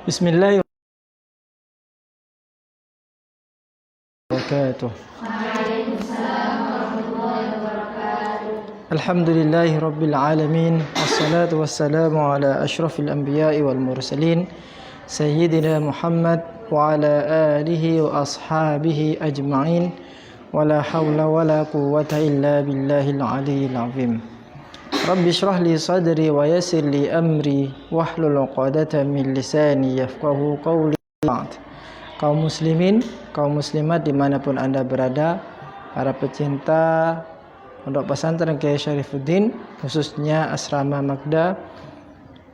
Bismillahirrahmanirrahim. Alhamdulillahirabbil alamin. Wassalatu wassalamu ala asyrafil anbiya'i wal mursalin sayyidina Muhammad wa ala alihi wa ashabihi ajma'in. Wala haula wala quwwata illa billahil aliyyil azim. Rabbi shrah li sadri wa yassir li amri wahlul 'uqdatam min lisani yafqahu qawli. Kaum muslimin, kaum muslimat dimanapun Anda berada, para pecinta Pondok Pesantren Kiai Syarifuddin, khususnya Asrama Magda,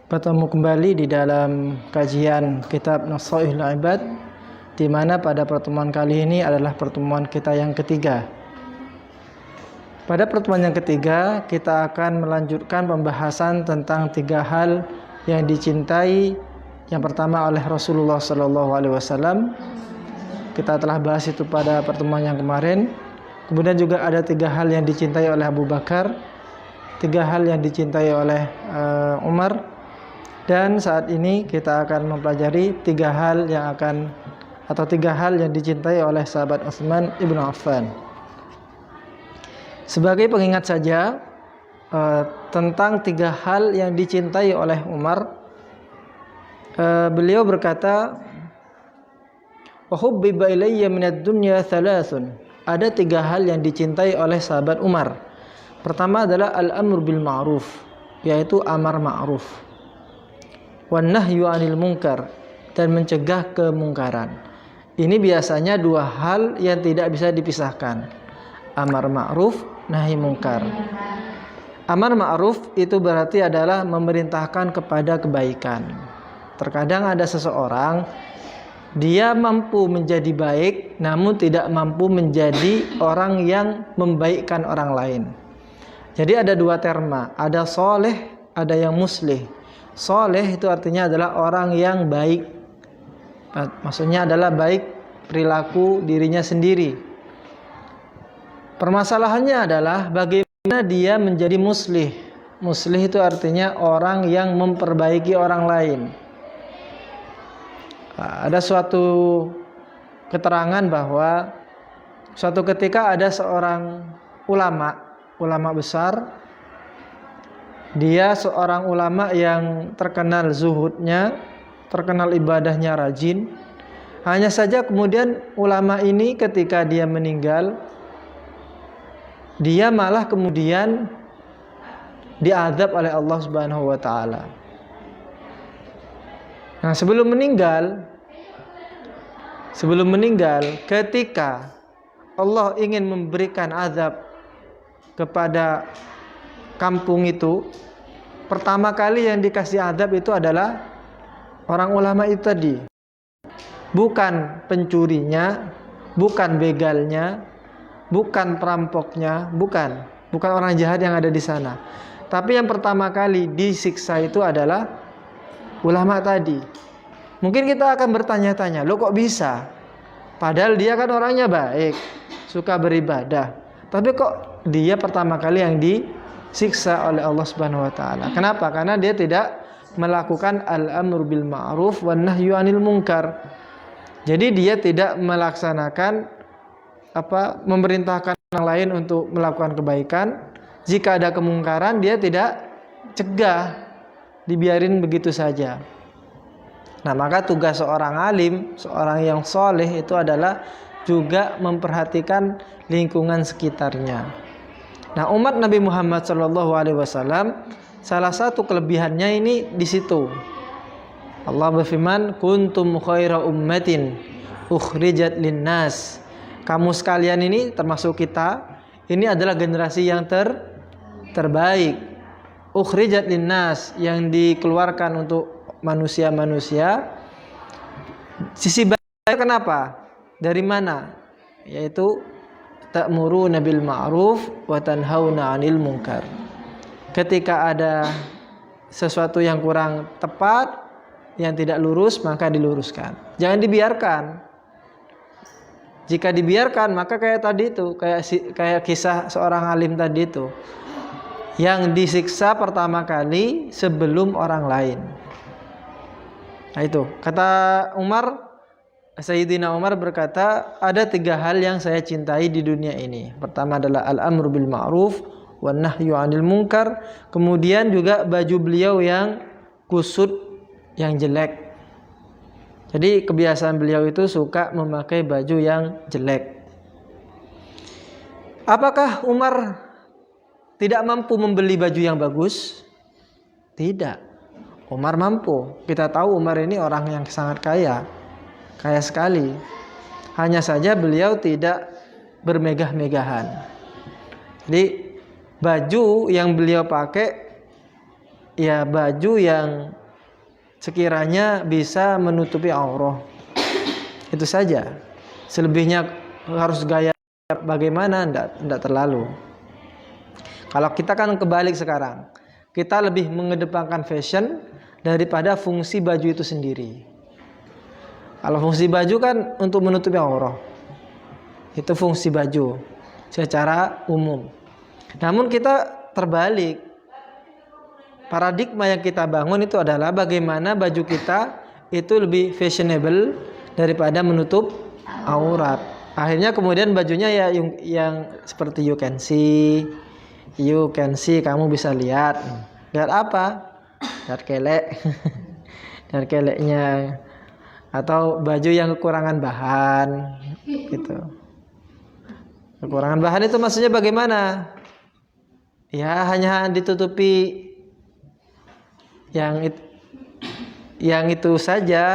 bertemu kembali di dalam kajian kitab Nasaihul Ibad, di mana pada pertemuan kali ini adalah pertemuan kita yang ketiga. Pada pertemuan yang ketiga, kita akan melanjutkan pembahasan tentang 3 hal yang dicintai. Yang pertama oleh Rasulullah SAW. Kita telah bahas itu pada pertemuan yang kemarin. Kemudian juga ada 3 hal yang dicintai oleh Abu Bakar, 3 hal yang dicintai oleh Umar. Dan saat ini kita akan mempelajari 3 hal yang dicintai oleh sahabat Utsman ibn Affan. Sebagai pengingat saja tentang 3 hal yang dicintai oleh Umar, beliau berkata, "Wa hubbiba ilayya minad dunya thalathun." Ada 3 hal yang dicintai oleh sahabat Umar. Pertama adalah al-amr bil ma'ruf, yaitu amar ma'ruf. Wan nahyu 'anil munkar, dan mencegah kemungkaran. Ini biasanya 2 hal yang tidak bisa dipisahkan. Amar ma'ruf, nahi mungkar. Amar ma'ruf itu berarti adalah memerintahkan kepada kebaikan. Terkadang ada seseorang, dia mampu menjadi baik namun tidak mampu menjadi orang yang membaikkan orang lain. Jadi ada 2 terma, ada soleh, ada yang muslih. Soleh itu artinya adalah orang yang baik, maksudnya adalah baik perilaku dirinya sendiri. Permasalahannya adalah bagaimana dia menjadi muslih. Muslih itu artinya orang yang memperbaiki orang lain. Ada suatu keterangan bahwa suatu ketika ada seorang ulama besar. Dia seorang ulama yang terkenal zuhudnya, terkenal ibadahnya rajin. Hanya saja kemudian ulama ini ketika dia meninggal, dia malah kemudian diazab oleh Allah Subhanahu wa taala. Nah, sebelum meninggal, ketika Allah ingin memberikan azab kepada kampung itu, pertama kali yang dikasih azab itu adalah orang ulama itu tadi. Bukan pencurinya, bukan begalnya, bukan perampoknya, bukan orang jahat yang ada di sana. Tapi yang pertama kali disiksa itu adalah ulama tadi. Mungkin kita akan bertanya-tanya, loh kok bisa? Padahal dia kan orangnya baik, suka beribadah. Tapi kok dia pertama kali yang disiksa oleh Allah Subhanahu wa taala? Kenapa? Karena dia tidak melakukan al-amru bil ma'ruf wan nahyu 'anil munkar. Jadi dia tidak melaksanakan memerintahkan orang lain untuk melakukan kebaikan. Jika ada kemungkaran, dia tidak cegah, dibiarin begitu saja. Nah, maka tugas seorang alim, seorang yang soleh itu adalah juga memperhatikan lingkungan sekitarnya. Nah, umat Nabi Muhammad SAW, salah satu kelebihannya ini di situ. Allah berfirman, "Kuntum khaira ummatin ukhrijat linnas." Kamu sekalian ini termasuk kita, ini adalah generasi yang terbaik. Ukhrijat linnas, yang dikeluarkan untuk manusia-manusia. Sisi baik kenapa? Dari mana? Yaitu ta'muruna bil ma'ruf wa tanhauna 'anil munkar. Ketika ada sesuatu yang kurang tepat, yang tidak lurus, maka diluruskan. Jangan dibiarkan. Jika dibiarkan, maka kayak tadi itu, kayak kisah seorang alim tadi itu, yang disiksa pertama kali sebelum orang lain. Nah itu kata Sayyidina Umar berkata, ada 3 hal yang saya cintai di dunia ini. Pertama adalah al-amru bil ma'ruf wan nahyu 'anil munkar. Kemudian juga baju beliau yang kusut, yang jelek. Jadi kebiasaan beliau itu suka memakai baju yang jelek. Apakah Umar tidak mampu membeli baju yang bagus? Tidak. Umar mampu. Kita tahu Umar ini orang yang sangat kaya. Kaya sekali. Hanya saja beliau tidak bermegah-megahan. Jadi baju yang beliau pakai ya baju yang sekiranya bisa menutupi aurat. Itu saja. Selebihnya harus gaya bagaimana enggak terlalu. Kalau kita kan kebalik sekarang. Kita lebih mengedepankan fashion daripada fungsi baju itu sendiri. Kalau fungsi baju kan untuk menutupi aurat. Itu fungsi baju secara umum. Namun kita terbalik. Paradigma yang kita bangun itu adalah bagaimana baju kita itu lebih fashionable daripada menutup aurat. Akhirnya kemudian bajunya ya yang seperti you can see, kamu bisa lihat. Lihat apa? Lihat kelek. Lihat keleknya. Atau baju yang kekurangan bahan gitu. Kekurangan bahan itu maksudnya bagaimana? Ya hanya ditutupi yang itu saja.